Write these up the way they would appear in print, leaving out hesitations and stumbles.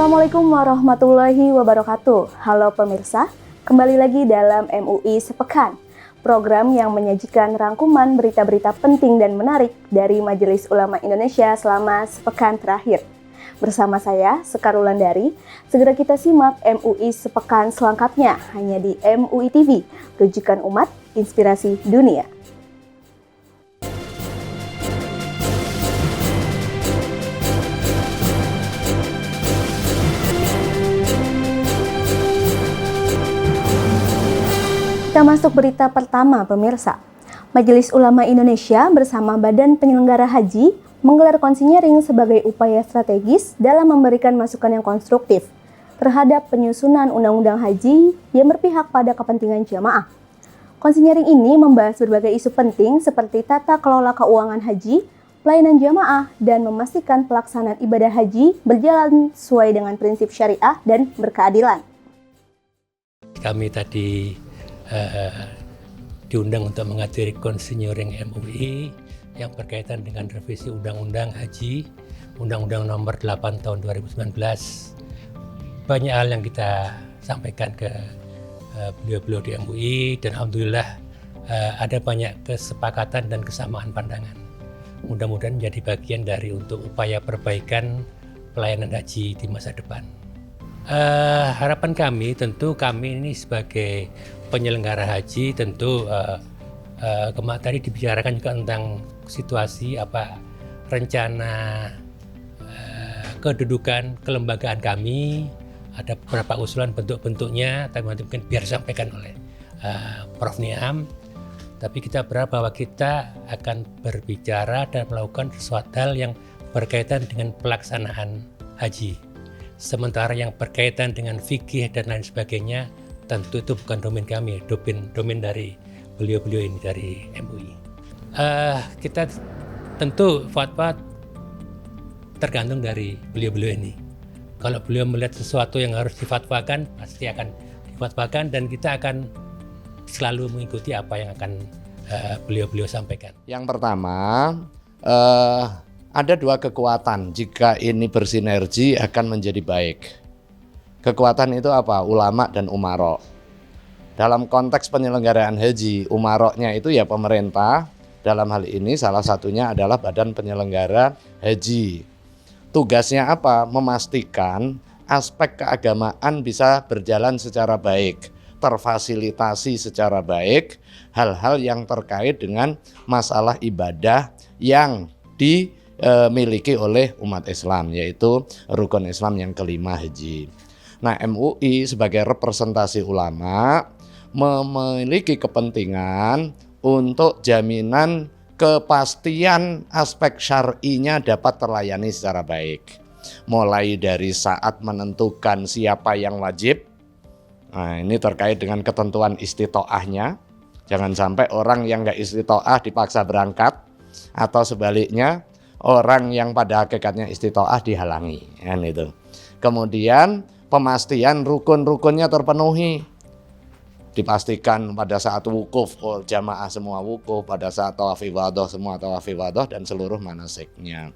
Assalamualaikum warahmatullahi wabarakatuh. Halo pemirsa, kembali lagi dalam MUI Sepekan, program yang menyajikan rangkuman berita-berita penting dan menarik dari Majelis Ulama Indonesia selama sepekan terakhir. Bersama saya, Sekar Wulandari, segera kita simak MUI Sepekan selengkapnya hanya di MUI TV, rujukan umat, inspirasi dunia. Kita masuk berita pertama, pemirsa. Majelis Ulama Indonesia bersama Badan Penyelenggara Haji menggelar konsinyering sebagai upaya strategis dalam memberikan masukan yang konstruktif terhadap penyusunan Undang-Undang Haji yang berpihak pada kepentingan jamaah. Konsinyering ini membahas berbagai isu penting seperti tata kelola keuangan haji, pelayanan jamaah, dan memastikan pelaksanaan ibadah haji berjalan sesuai dengan prinsip syariah dan berkeadilan. Kami tadi diundang untuk menghadiri konsinyering MUI yang berkaitan dengan revisi Undang-Undang Haji, Undang-Undang Nomor 8 Tahun 2019. Banyak hal yang kita sampaikan ke beliau-beliau di MUI dan alhamdulillah ada banyak kesepakatan dan kesamaan pandangan. Mudah-mudahan menjadi bagian dari untuk upaya perbaikan pelayanan haji di masa depan. Harapan kami tentu kami ini sebagai penyelenggara haji tentu kemarin tadi dibicarakan juga tentang situasi rencana kedudukan kelembagaan kami, ada beberapa usulan bentuk-bentuknya, tapi nanti mungkin biar disampaikan oleh Prof. Niam. Tapi kita berharap bahwa kita akan berbicara dan melakukan sesuatu hal yang berkaitan dengan pelaksanaan haji. Sementara yang berkaitan dengan fikih dan lain sebagainya, tentu itu bukan domain kami, domain dari beliau-beliau ini dari MUI. Kita tentu fatwa tergantung dari beliau-beliau ini. Kalau beliau melihat sesuatu yang harus difatwakan, pasti akan difatwakan dan kita akan selalu mengikuti apa yang akan beliau-beliau sampaikan. Yang pertama, ada dua kekuatan, jika ini bersinergi akan menjadi baik. Kekuatan itu apa? Ulama dan umaro. Dalam konteks penyelenggaraan haji, umaroknya itu ya pemerintah. Dalam hal ini salah satunya adalah Badan Penyelenggara Haji. Tugasnya apa? Memastikan aspek keagamaan bisa berjalan secara baik, terfasilitasi secara baik, hal-hal yang terkait dengan masalah ibadah yang dimiliki oleh umat Islam, yaitu rukun Islam yang kelima, haji. Nah, MUI sebagai representasi ulama memiliki kepentingan untuk jaminan kepastian aspek syar'inya dapat terlayani secara baik. Mulai dari saat menentukan siapa yang wajib, nah ini terkait dengan ketentuan istitoahnya. Jangan sampai orang yang nggak istitoah dipaksa berangkat, atau sebaliknya orang yang pada hakikatnya istitoah dihalangi, kan itu. Kemudian pemastian rukun-rukunnya terpenuhi. Dipastikan pada saat wukuf, jamaah semua wukuf, pada saat tawaf ibadah semua tawaf ibadah dan seluruh manasiknya.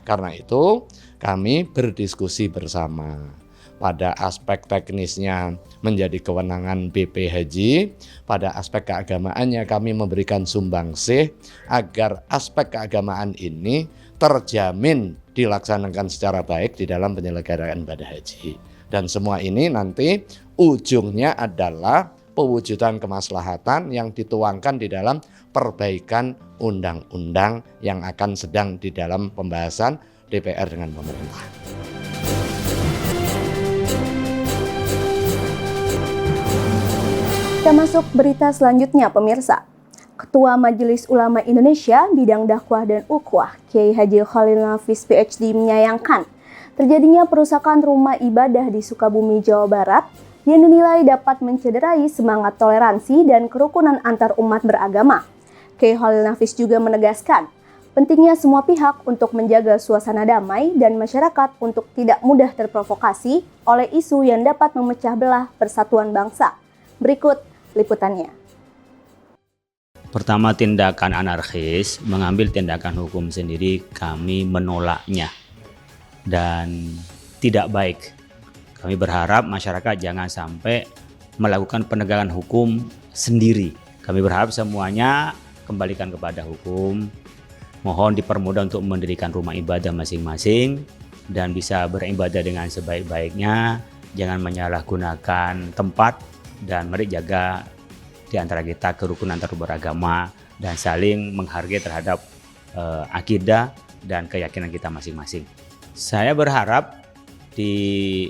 Karena itu kami berdiskusi bersama. Pada aspek teknisnya menjadi kewenangan BP Haji, pada aspek keagamaannya kami memberikan sumbangsih agar aspek keagamaan ini terjamin dilaksanakan secara baik di dalam penyelenggaraan ibadah haji. Dan semua ini nanti ujungnya adalah pewujudan kemaslahatan yang dituangkan di dalam perbaikan undang-undang yang akan sedang di dalam pembahasan DPR dengan pemerintah. Kita masuk berita selanjutnya, pemirsa. Ketua Majelis Ulama Indonesia bidang dakwah dan ukhuwah, Kiai Haji Khalil Nafis PhD menyayangkan terjadinya perusakan rumah ibadah di Sukabumi, Jawa Barat yang dinilai dapat mencederai semangat toleransi dan kerukunan antar umat beragama. Kiai Khalil Nafis juga menegaskan pentingnya semua pihak untuk menjaga suasana damai dan masyarakat untuk tidak mudah terprovokasi oleh isu yang dapat memecah belah persatuan bangsa. Berikut liputannya. Pertama, tindakan anarkis, mengambil tindakan hukum sendiri, kami menolaknya dan tidak baik Kami berharap masyarakat jangan sampai melakukan penegakan hukum sendiri. Kami berharap semuanya kembalikan kepada hukum. Mohon dipermudah untuk mendirikan rumah ibadah masing-masing dan bisa beribadah dengan sebaik-baiknya. Jangan menyalahgunakan tempat dan mari jaga di antara kita kerukunan antar beragama dan saling menghargai terhadap akidah dan keyakinan kita masing-masing. Saya berharap di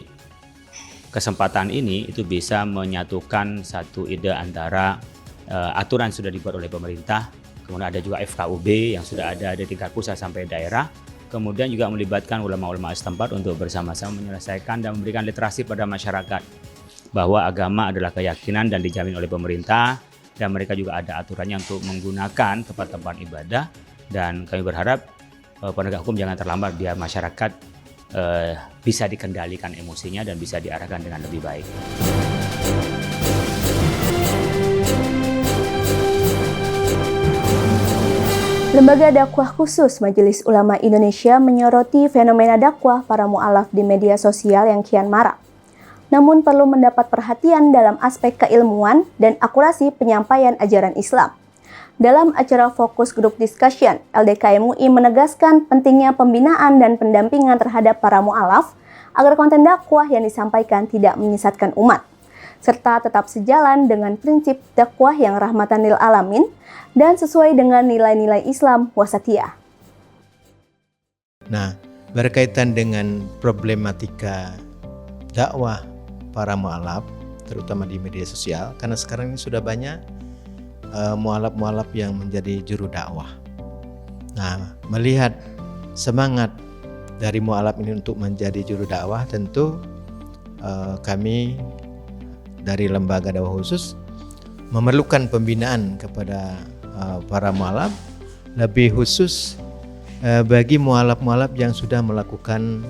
kesempatan ini itu bisa menyatukan satu ide antara aturan sudah dibuat oleh pemerintah, kemudian ada juga FKUB yang sudah ada di tingkat pusat sampai daerah, kemudian juga melibatkan ulama-ulama setempat untuk bersama-sama menyelesaikan dan memberikan literasi pada masyarakat bahwa agama adalah keyakinan dan dijamin oleh pemerintah dan mereka juga ada aturannya untuk menggunakan tempat-tempat ibadah dan kami berharap penegak hukum jangan terlambat biar masyarakat bisa dikendalikan emosinya dan bisa diarahkan dengan lebih baik. Lembaga dakwah khusus Majelis Ulama Indonesia menyoroti fenomena dakwah para mu'alaf di media sosial yang kian marak. Namun perlu mendapat perhatian dalam aspek keilmuan dan akurasi penyampaian ajaran Islam. Dalam acara Fokus Group Discussion, LDK MUI menegaskan pentingnya pembinaan dan pendampingan terhadap para mu'alaf agar konten dakwah yang disampaikan tidak menyesatkan umat, serta tetap sejalan dengan prinsip dakwah yang rahmatan lil alamin dan sesuai dengan nilai-nilai Islam wasatiyah. Nah, berkaitan dengan problematika dakwah para mu'alaf, terutama di media sosial, karena sekarang ini sudah banyak mu'alaf-mu'alaf yang menjadi juru dakwah. Nah, melihat semangat dari mu'alaf ini untuk menjadi juru dakwah, tentu kami dari lembaga dakwah khusus memerlukan pembinaan kepada para mu'alaf, lebih khusus bagi mu'alaf-mu'alaf yang sudah melakukan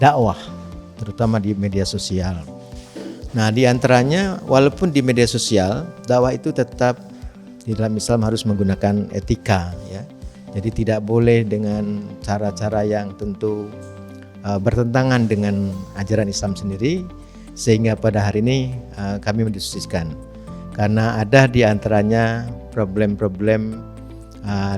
dakwah, terutama di media sosial. Nah, di antaranya walaupun di media sosial dakwah itu tetap di dalam Islam harus menggunakan etika, ya. Jadi tidak boleh dengan cara-cara yang tentu bertentangan dengan ajaran Islam sendiri, sehingga pada hari ini kami mendiskusikan karena ada di antaranya problem-problem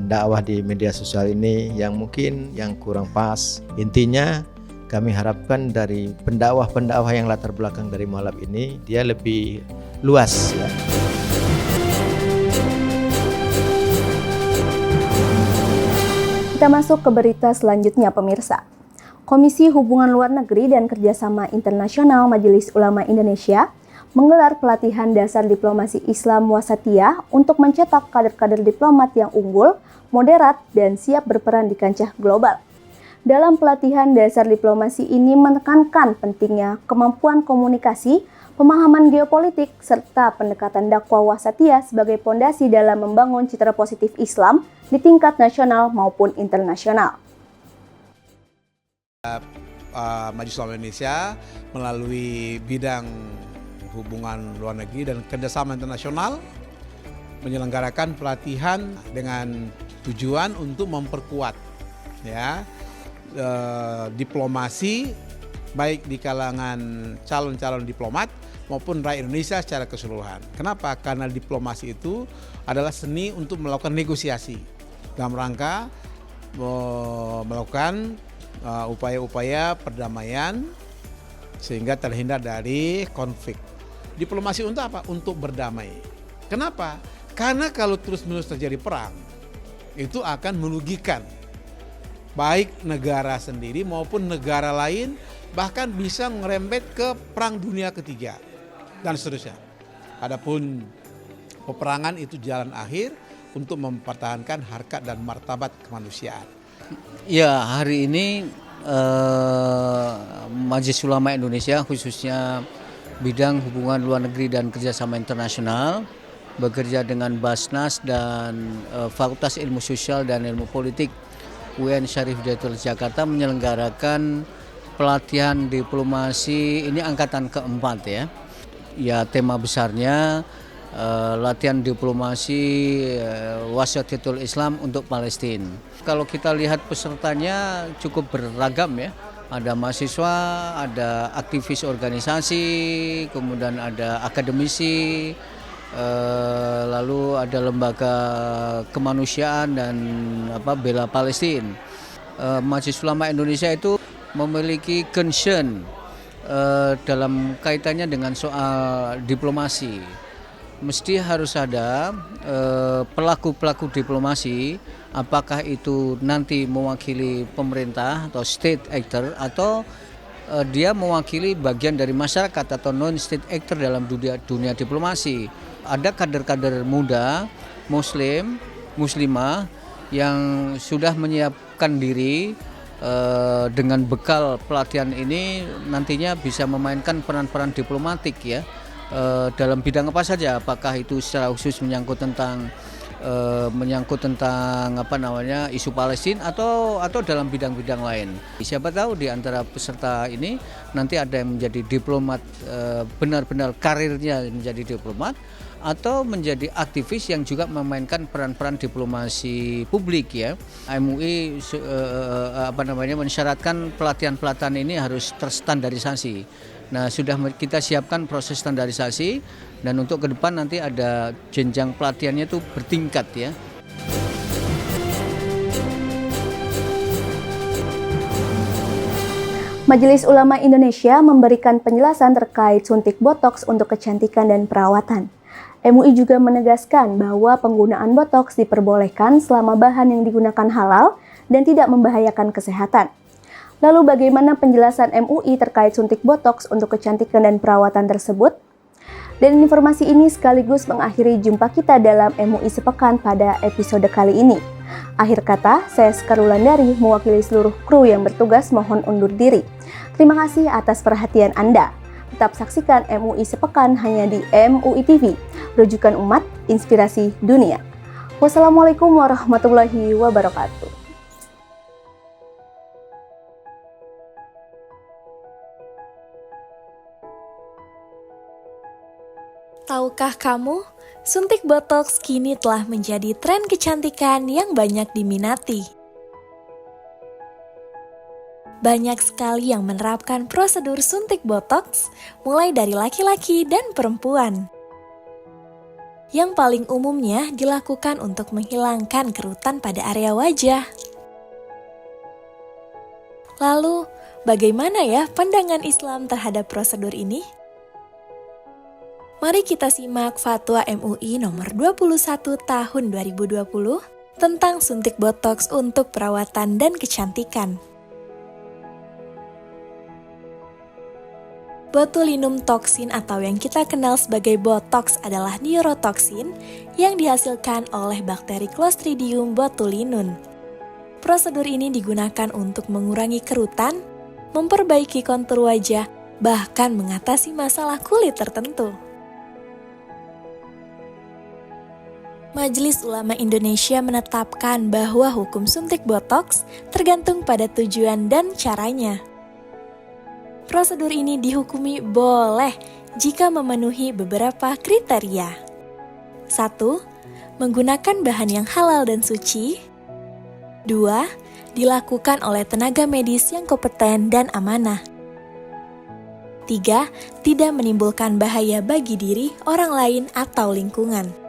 dakwah di media sosial ini yang mungkin yang kurang pas. Intinya kami harapkan dari pendakwah-pendakwah yang latar belakang dari mu'alaf ini dia lebih luas, ya. Kita masuk ke berita selanjutnya, pemirsa. Komisi Hubungan Luar Negeri dan Kerjasama Internasional Majelis Ulama Indonesia menggelar pelatihan dasar diplomasi Islam wasatiyah untuk mencetak kader-kader diplomat yang unggul, moderat, dan siap berperan di kancah global. Dalam pelatihan dasar diplomasi ini menekankan pentingnya kemampuan komunikasi, pemahaman geopolitik, serta pendekatan dakwah wasatiyah sebagai pondasi dalam membangun citra positif Islam di tingkat nasional maupun internasional. Majelis Ulama Indonesia melalui bidang hubungan luar negeri dan kerjasama internasional menyelenggarakan pelatihan dengan tujuan untuk memperkuat, ya, diplomasi baik di kalangan calon-calon diplomat maupun rakyat Indonesia secara keseluruhan. Kenapa? Karena diplomasi itu adalah seni untuk melakukan negosiasi dalam rangka melakukan upaya-upaya perdamaian sehingga terhindar dari konflik. Diplomasi untuk apa? Untuk berdamai. Kenapa? Karena kalau terus-menerus terjadi perang, itu akan merugikan baik negara sendiri maupun negara lain, bahkan bisa ngerembet ke perang dunia ketiga dan seterusnya. Adapun peperangan itu jalan akhir untuk mempertahankan harkat dan martabat kemanusiaan. Ya, hari ini Majelis Ulama Indonesia khususnya bidang hubungan luar negeri dan kerjasama internasional bekerja dengan Basnas dan Fakultas Ilmu Sosial dan Ilmu Politik UIN Syarif Hidayatullah Jakarta menyelenggarakan pelatihan diplomasi ini angkatan keempat, ya. Ya, tema besarnya latihan diplomasi wasatiyatul Islam untuk Palestina. Kalau kita lihat pesertanya cukup beragam, ya. ada mahasiswa, ada aktivis organisasi, kemudian ada akademisi, lalu ada lembaga kemanusiaan dan bela Palestina. Majelis Ulama Indonesia itu memiliki concern dalam kaitannya dengan soal diplomasi. Mesti harus ada pelaku-pelaku diplomasi, apakah itu nanti mewakili pemerintah atau state actor atau dia mewakili bagian dari masyarakat atau non-state actor dalam dunia diplomasi. Ada kader-kader muda, muslimah yang sudah menyiapkan diri dengan bekal pelatihan ini nantinya bisa memainkan peran-peran diplomatik ya. Dalam bidang apa saja, apakah itu secara khusus menyangkut tentang isu Palestina atau dalam bidang-bidang lain. Siapa tahu di antara peserta ini nanti ada yang menjadi diplomat, benar-benar karirnya menjadi diplomat, atau menjadi aktivis yang juga memainkan peran-peran diplomasi publik ya. MUI mensyaratkan pelatihan-pelatihan ini harus terstandarisasi. Nah, sudah kita siapkan proses standarisasi dan untuk ke depan nanti ada jenjang pelatihannya itu bertingkat ya. Majelis Ulama Indonesia memberikan penjelasan terkait suntik botoks untuk kecantikan dan perawatan. MUI juga menegaskan bahwa penggunaan botoks diperbolehkan selama bahan yang digunakan halal dan tidak membahayakan kesehatan. Lalu bagaimana penjelasan MUI terkait suntik botoks untuk kecantikan dan perawatan tersebut? Dan informasi ini sekaligus mengakhiri jumpa kita dalam MUI Sepekan pada episode kali ini. Akhir kata, saya Sekar Wulandari mewakili seluruh kru yang bertugas mohon undur diri. Terima kasih atas perhatian Anda. Tetap saksikan MUI Sepekan hanya di MUI TV, rujukan umat, inspirasi dunia. Wassalamualaikum warahmatullahi wabarakatuh. Tahukah kamu, suntik botoks kini telah menjadi tren kecantikan yang banyak diminati. Banyak sekali yang menerapkan prosedur suntik botoks, mulai dari laki-laki dan perempuan. Yang paling umumnya dilakukan untuk menghilangkan kerutan pada area wajah. Lalu, bagaimana ya pandangan Islam terhadap prosedur ini? Mari kita simak Fatwa MUI nomor 21 tahun 2020 tentang suntik botoks untuk perawatan dan kecantikan. Botulinum toksin atau yang kita kenal sebagai botoks adalah neurotoksin yang dihasilkan oleh bakteri Clostridium botulinum. Prosedur ini digunakan untuk mengurangi kerutan, memperbaiki kontur wajah, bahkan mengatasi masalah kulit tertentu. Majelis Ulama Indonesia menetapkan bahwa hukum suntik botoks tergantung pada tujuan dan caranya. Prosedur ini dihukumi boleh jika memenuhi beberapa kriteria. 1. Menggunakan bahan yang halal dan suci. 2. Dilakukan oleh tenaga medis yang kompeten dan amanah. 3. Tidak menimbulkan bahaya bagi diri, orang lain, atau lingkungan.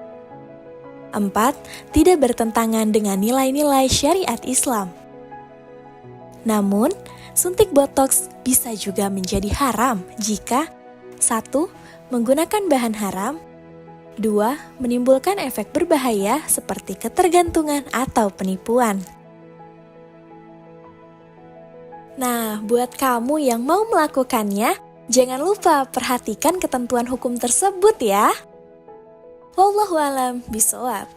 4. Tidak bertentangan dengan nilai-nilai syariat Islam. Namun, suntik botoks bisa juga menjadi haram jika 1. Menggunakan bahan haram. 2. Menimbulkan efek berbahaya seperti ketergantungan atau penipuan. Nah, buat kamu yang mau melakukannya, jangan lupa perhatikan ketentuan hukum tersebut ya. Wallahu a'lam bishawab.